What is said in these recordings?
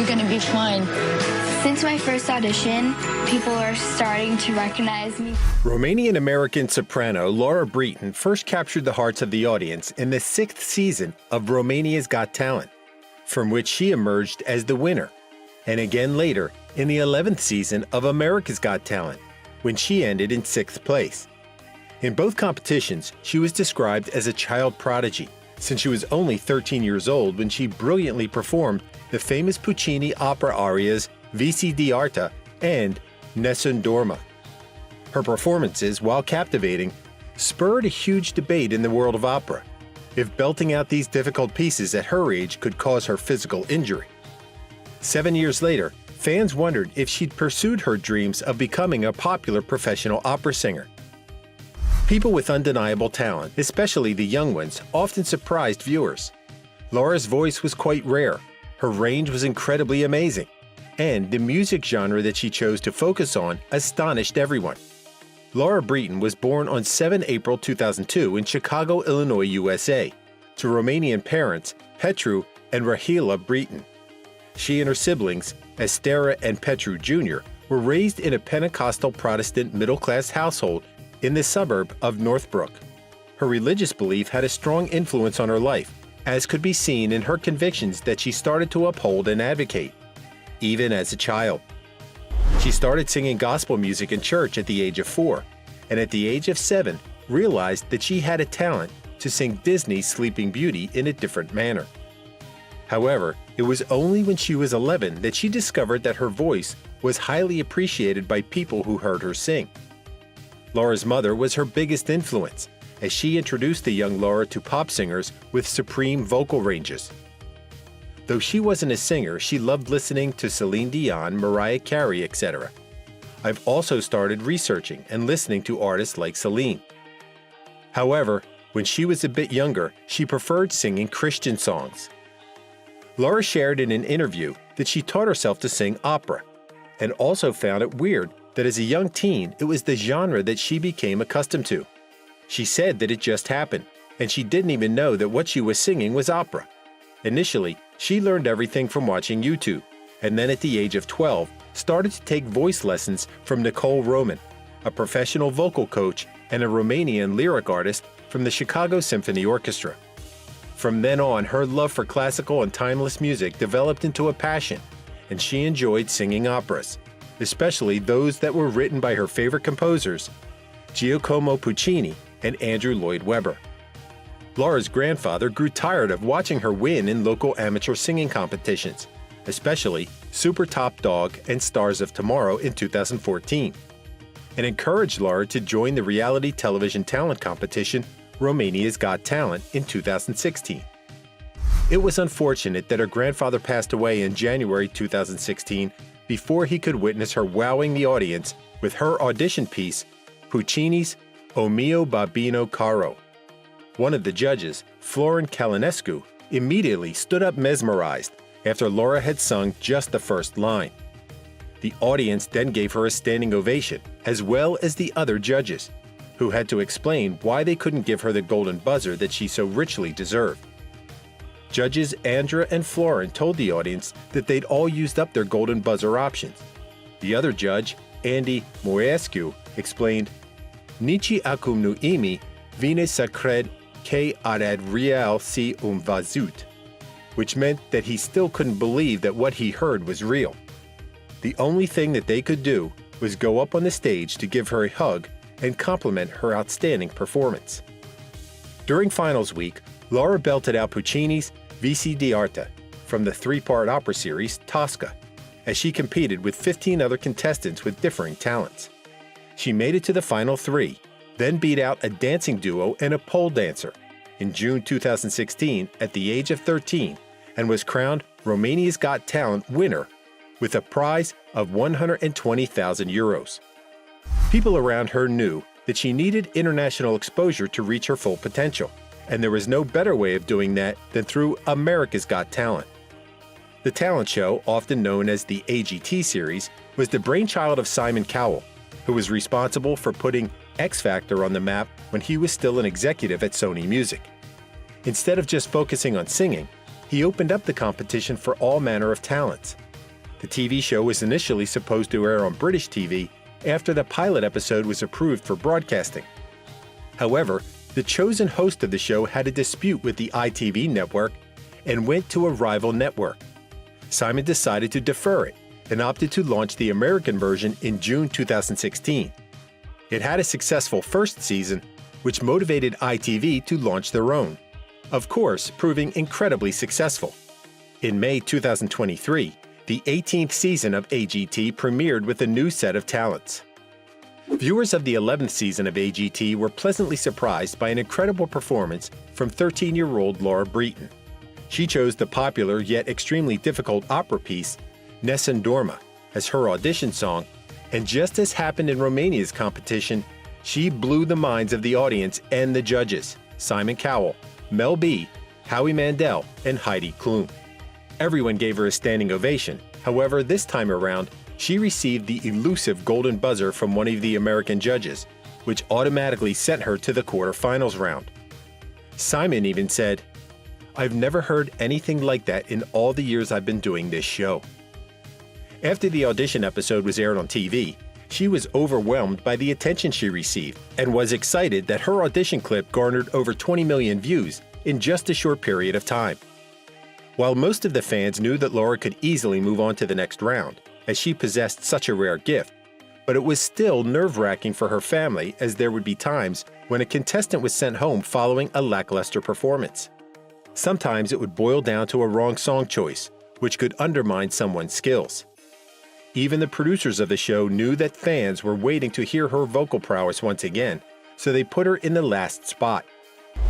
going to be fun. Since my first audition, people are starting to recognize me. Romanian-American soprano Laura Bretan first captured the hearts of the audience in the 6th season of Romania's Got Talent, from which she emerged as the winner, and again later in the 11th season of America's Got Talent, when she ended in 6th place. In both competitions, she was described as a child prodigy, since she was only 13 years old when she brilliantly performed the famous Puccini opera arias Vissi and Nessun Dorma. Her performances, while captivating, spurred a huge debate in the world of opera, if belting out these difficult pieces at her age could cause her physical injury. 7 years later, fans wondered if she'd pursued her dreams of becoming a popular professional opera singer. People with undeniable talent, especially the young ones, often surprised viewers. Laura's voice was quite rare, her range was incredibly amazing, and the music genre that she chose to focus on astonished everyone. Laura Bretan was born on 7 April 2002 in Chicago, Illinois, USA, to Romanian parents Petru and Rahila Bretan. She and her siblings, Estera and Petru Jr., were raised in a Pentecostal Protestant middle-class household in the suburb of Northbrook. Her religious belief had a strong influence on her life, as could be seen in her convictions that she started to uphold and advocate, even as a child. She started singing gospel music in church at the age of 4, and at the age of 7 realized that she had a talent to sing Disney's Sleeping Beauty in a different manner. However, it was only when she was 11 that she discovered that her voice was highly appreciated by people who heard her sing. Laura's mother was her biggest influence, as she introduced the young Laura to pop singers with supreme vocal ranges. Though she wasn't a singer, she loved listening to Celine Dion, Mariah Carey, etc. I've also started researching and listening to artists like Celine. However, when she was a bit younger, she preferred singing Christian songs. Laura shared in an interview that she taught herself to sing opera, and also found it weird that as a young teen, it was the genre that she became accustomed to. She said that it just happened, and she didn't even know that what she was singing was opera. Initially, she learned everything from watching YouTube, and then at the age of 12, started to take voice lessons from Nicole Roman, a professional vocal coach and a Romanian lyric artist from the Chicago Symphony Orchestra. From then on, her love for classical and timeless music developed into a passion, and she enjoyed singing operas, especially those that were written by her favorite composers, Giacomo Puccini and Andrew Lloyd Webber. Laura's grandfather grew tired of watching her win in local amateur singing competitions, especially Super Top Dog and Stars of Tomorrow in 2014, and encouraged Laura to join the reality television talent competition Romania's Got Talent in 2016. It was unfortunate that her grandfather passed away in January 2016 before he could witness her wowing the audience with her audition piece, Puccini's O mio babbino caro. One of the judges, Florin Calinescu, immediately stood up mesmerized after Laura had sung just the first line. The audience then gave her a standing ovation, as well as the other judges, who had to explain why they couldn't give her the golden buzzer that she so richly deserved. Judges Andra and Florin told the audience that they'd all used up their golden buzzer options. The other judge, Andy Moescu, explained, Nici acum nu imi vine să cred că ad real si văzut, which meant that he still couldn't believe that what he heard was real. The only thing that they could do was go up on the stage to give her a hug and compliment her outstanding performance. During finals week, Laura belted out Puccini's Vissi from the 3-part opera series Tosca, as she competed with 15 other contestants with differing talents. She made it to the final 3, then beat out a dancing duo and a pole dancer in June 2016 at the age of 13, and was crowned Romania's Got Talent winner with a prize of 120,000 euros. People around her knew that she needed international exposure to reach her full potential, and there was no better way of doing that than through America's Got Talent. The talent show, often known as the AGT series, was the brainchild of Simon Cowell, who was responsible for putting X Factor on the map when he was still an executive at Sony Music. Instead of just focusing on singing, he opened up the competition for all manner of talents, The TV show was initially supposed to air on British TV after the pilot episode was approved for broadcasting. However, the chosen host of the show had a dispute with the ITV network and went to a rival network. Simon decided to defer it and opted to launch the American version in June 2016. It had a successful first season, which motivated ITV to launch their own, of course, proving incredibly successful. In May 2023, the 18th season of AGT premiered with a new set of talents. Viewers of the 11th season of AGT were pleasantly surprised by an incredible performance from 13-year-old Laura Bretan. She chose the popular yet extremely difficult opera piece, Nessun Dorma, as her audition song, and just as happened in Romania's competition, she blew the minds of the audience and the judges, Simon Cowell, Mel B, Howie Mandel, and Heidi Klum. Everyone gave her a standing ovation. However, this time around, she received the elusive golden buzzer from one of the American judges, which automatically sent her to the quarterfinals round. Simon even said, "I've never heard anything like that in all the years I've been doing this show." After the audition episode was aired on TV, she was overwhelmed by the attention she received and was excited that her audition clip garnered over 20 million views in just a short period of time. While most of the fans knew that Laura could easily move on to the next round, as she possessed such a rare gift, but it was still nerve-wracking for her family as there would be times when a contestant was sent home following a lackluster performance. Sometimes it would boil down to a wrong song choice, which could undermine someone's skills. Even the producers of the show knew that fans were waiting to hear her vocal prowess once again, so they put her in the last spot.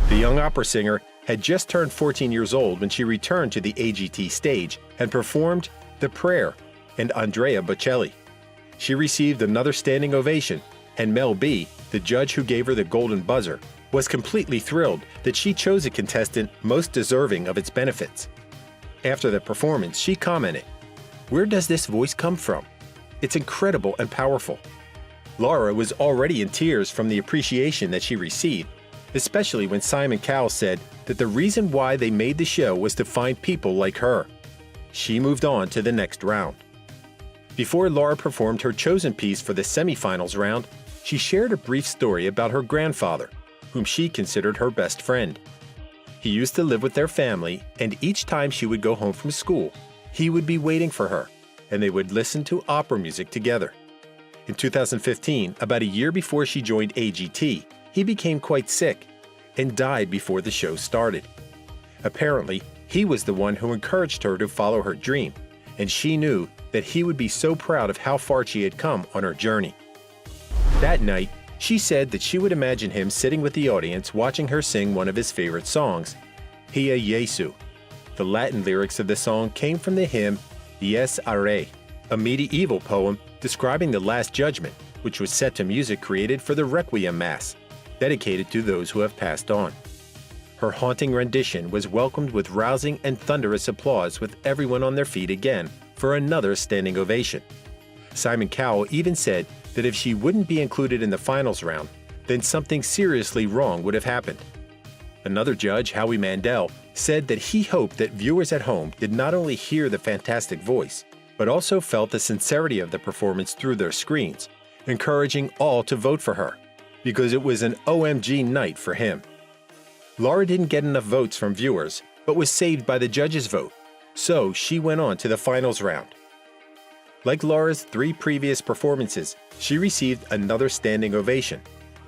The young opera singer had just turned 14 years old when she returned to the AGT stage and performed The Prayer and Andrea Bocelli. She received another standing ovation, and Mel B, the judge who gave her the golden buzzer, was completely thrilled that she chose a contestant most deserving of its benefits. After the performance, she commented, "Where does this voice come from? It's incredible and powerful." Laura was already in tears from the appreciation that she received, especially when Simon Cowell said that the reason why they made the show was to find people like her. She moved on to the next round. Before Laura performed her chosen piece for the semifinals round, she shared a brief story about her grandfather, whom she considered her best friend. He used to live with their family, and each time she would go home from school, he would be waiting for her, and they would listen to opera music together. In 2015, about a year before she joined AGT, he became quite sick and died before the show started. Apparently, he was the one who encouraged her to follow her dream, and she knew that he would be so proud of how far she had come on her journey. That night, she said that she would imagine him sitting with the audience watching her sing one of his favorite songs, Pia Jesu. The Latin lyrics of the song came from the hymn Dies Irae, a medieval poem describing the Last Judgment, which was set to music created for the Requiem Mass, dedicated to those who have passed on. Her haunting rendition was welcomed with rousing and thunderous applause, with everyone on their feet again for another standing ovation. Simon Cowell even said that if she wouldn't be included in the finals round, then something seriously wrong would have happened. Another judge, Howie Mandel, said that he hoped that viewers at home did not only hear the fantastic voice, but also felt the sincerity of the performance through their screens, encouraging all to vote for her, because it was an OMG night for him. Laura didn't get enough votes from viewers, but was saved by the judges' vote, so she went on to the finals round. Like Laura's 3 previous performances, she received another standing ovation,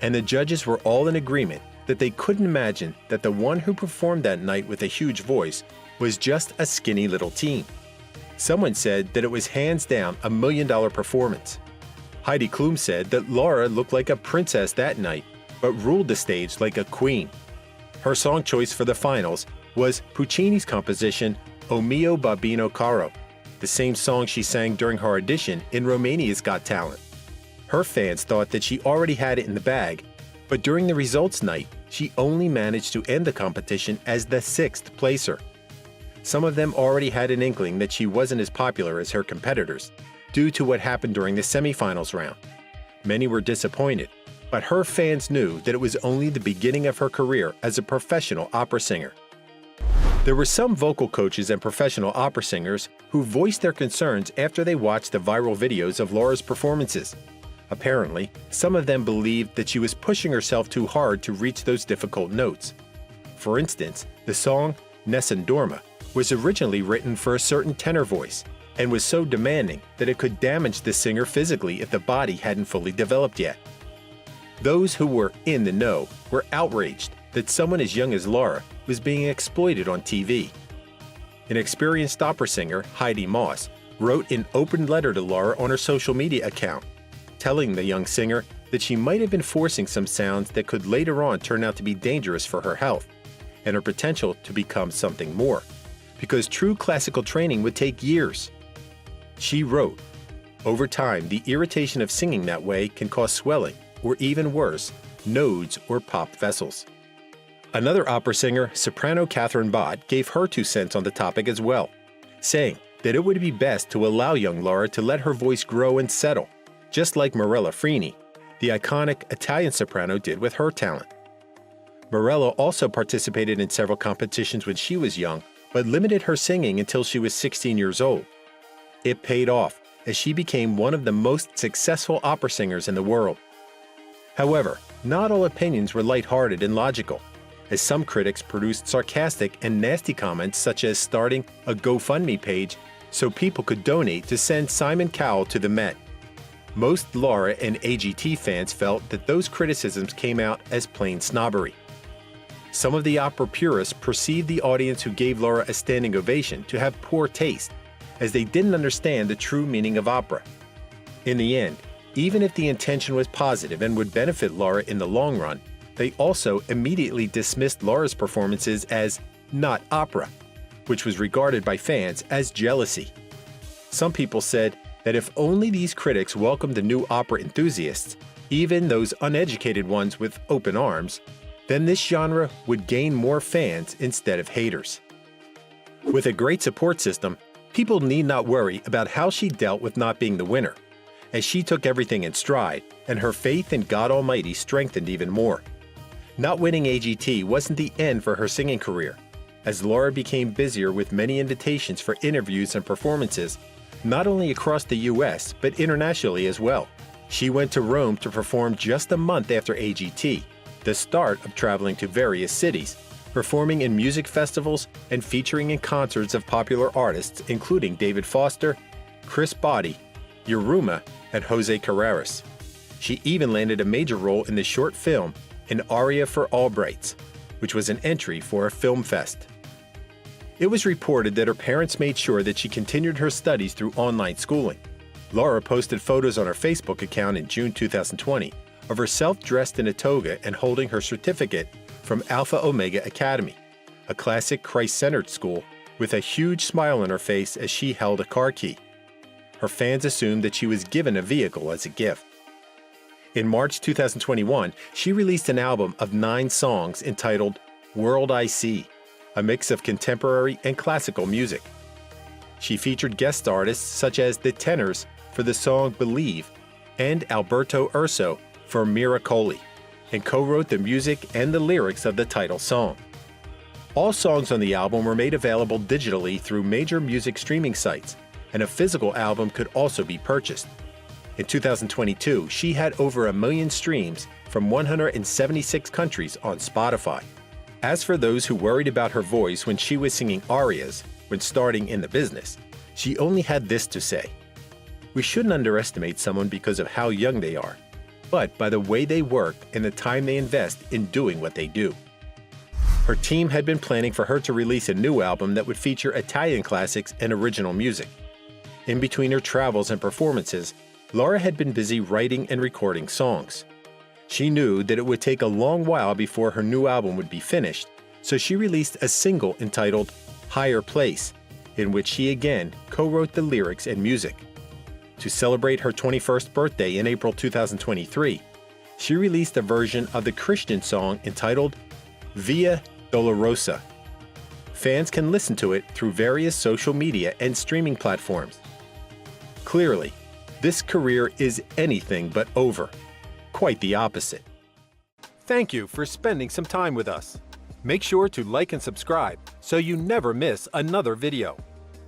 and the judges were all in agreement that they couldn't imagine that the one who performed that night with a huge voice was just a skinny little teen. Someone said that it was hands down a $1 million performance. Heidi Klum said that Laura looked like a princess that night, but ruled the stage like a queen. Her song choice for the finals was Puccini's composition O mio babbino caro, the same song she sang during her audition in Romania's Got Talent. Her fans thought that she already had it in the bag, but during the results night, she only managed to end the competition as the 6th placer. Some of them already had an inkling that she wasn't as popular as her competitors, due to what happened during the semifinals round. Many were disappointed, but her fans knew that it was only the beginning of her career as a professional opera singer. There were some vocal coaches and professional opera singers who voiced their concerns after they watched the viral videos of Laura's performances. Apparently, some of them believed that she was pushing herself too hard to reach those difficult notes. For instance, the song Nessun Dorma was originally written for a certain tenor voice and was so demanding that it could damage the singer physically if the body hadn't fully developed yet. Those who were in the know were outraged that someone as young as Laura was being exploited on TV. An experienced opera singer, Heidi Moss, wrote an open letter to Laura on her social media account, telling the young singer that she might have been forcing some sounds that could later on turn out to be dangerous for her health and her potential to become something more, because true classical training would take years. She wrote, "Over time, the irritation of singing that way can cause swelling, or even worse, nodes or popped vessels." Another opera singer, soprano Catherine Bott, gave her 2 cents on the topic as well, saying that it would be best to allow young Laura to let her voice grow and settle, just like Morella Frini, the iconic Italian soprano, did with her talent. Morella also participated in several competitions when she was young, but limited her singing until she was 16 years old. It paid off, as she became one of the most successful opera singers in the world. However, not all opinions were lighthearted and logical, as some critics produced sarcastic and nasty comments such as starting a GoFundMe page so people could donate to send Simon Cowell to the Met. Most Laura and AGT fans felt that those criticisms came out as plain snobbery. Some of the opera purists perceived the audience who gave Laura a standing ovation to have poor taste, as they didn't understand the true meaning of opera. In the end, even if the intention was positive and would benefit Laura in the long run, they also immediately dismissed Laura's performances as not opera, which was regarded by fans as jealousy. Some people said that if only these critics welcomed the new opera enthusiasts, even those uneducated ones, with open arms, then this genre would gain more fans instead of haters. With a great support system, people need not worry about how she dealt with not being the winner, as she took everything in stride, and her faith in God Almighty strengthened even more. Not winning AGT wasn't the end for her singing career, as Laura became busier with many invitations for interviews and performances, not only across the US, but internationally as well. She went to Rome to perform just a month after AGT, the start of traveling to various cities, performing in music festivals and featuring in concerts of popular artists including David Foster, Chris Botti, Yuruma, and Jose Carreras. She even landed a major role in the short film An Aria for Albrights, which was an entry for a film fest. It was reported that her parents made sure that she continued her studies through online schooling. Laura posted photos on her Facebook account in June 2020 of herself dressed in a toga and holding her certificate from Alpha Omega Academy, a classic Christ-centered school, with a huge smile on her face as she held a car key. Her fans assumed that she was given a vehicle as a gift. In March 2021, she released an album of 9 songs entitled World I See, a mix of contemporary and classical music. She featured guest artists such as the Tenors for the song Believe and Alberto Urso for Miracoli, and co-wrote the music and the lyrics of the title song. All songs on the album were made available digitally through major music streaming sites, and a physical album could also be purchased. In 2022, she had over 1 million streams from 176 countries on Spotify. As for those who worried about her voice when she was singing arias when starting in the business, she only had this to say: "We shouldn't underestimate someone because of how young they are, but by the way they work and the time they invest in doing what they do." Her team had been planning for her to release a new album that would feature Italian classics and original music. In between her travels and performances, Laura had been busy writing and recording songs. She knew that it would take a long while before her new album would be finished, so she released a single entitled Higher Place, in which she again co-wrote the lyrics and music. To celebrate her 21st birthday in April 2023, she released a version of the Christian song entitled Via Dolorosa. Fans can listen to it through various social media and streaming platforms. Clearly, this career is anything but over. Quite the opposite. Thank you for spending some time with us. Make sure to like and subscribe so you never miss another video.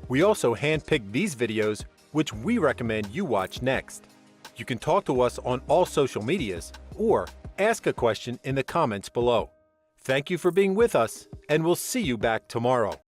We also handpicked these videos which we recommend you watch next. You can talk to us on all social medias or ask a question in the comments below. Thank you for being with us, and we'll see you back tomorrow.